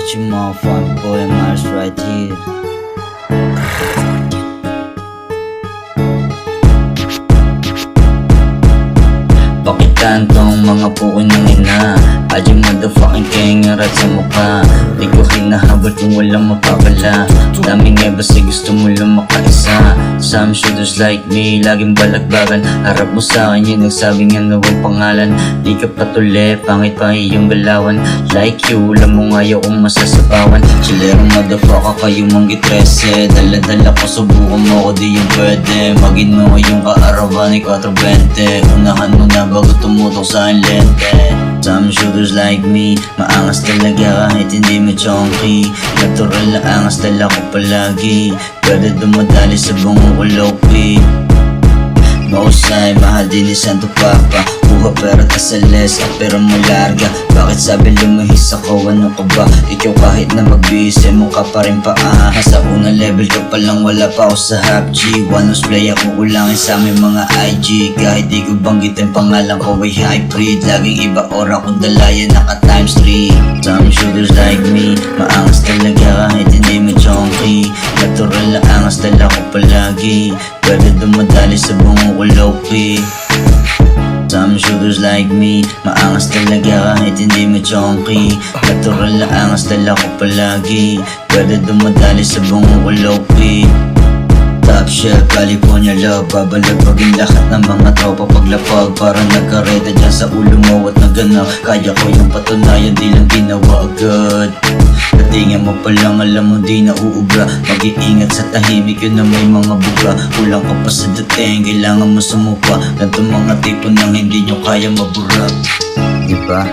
It's your motherfucking boy Mars right here. Pakitaan tong mga pukoy ng ina. Ay yung motherfucking kengarat sa mukha. Di ko hinahabol kung walang mapapala. Daming basta gusto mo lang makaisa. Some shooters like me, laging balagbagan. Harap mo sa akin yung nagsabi nga na huwag pangalan. Di ka patuli, pangit pa iyong galawan. Like you, alam mo ngayon kung masasapawan. Chilerong motherfucker kayo manggi 13. Dala-dala ko, subukan mo ko di yung pwede. Magin mo ngayong kaarawan ni 420. Unahan mo na bago tumutok sa akin lente. Some shooters like me, maangas talaga kahit hindi mo chonky. Natural na angas dala ko palagi. Pwede dumadali sa bungo ko low-key. Mausay, mahal din ni Santo Papa. Buha pera ka sa lesa, pero mo larga. Bakit sabi lumihis ako, ano ka ba? Ikaw kahit na magbihis, mukha pa rin paa. Sa unang level ko palang wala pa ako sa half G. One nose play ako ulangin sa aming mga IG. Kahit di ko banggitin pangalan ko ay hybrid. Laging iba ora kung dalayan naka times 3. Some shooters like me, maangas talaga kahit hindi mo chonky. Natural na angas dala ko palagi. Pwede dumadali sa bungo ko low-key. Some shooters like me, maangas talaga kahit hindi mo chonky. Natural na angas dala ko palagi. Pwede dumadali sa bungo ko low-key. Top shelf, California love. Babalagpagin lahat ng mga tropa paglapag. Parang nagkareda dyan sa ulo mo at naganap. Kaya ko yung patunayan, di lang ginawa agad. Datingan mo palang alam mo di na uubra. Mag-iingat sa tahimik yun na may mga buga. Kulang ka pa sa dating, kailangan mo sumupa. Ganto mga tipo nang hindi nyo kaya mabura. Diba?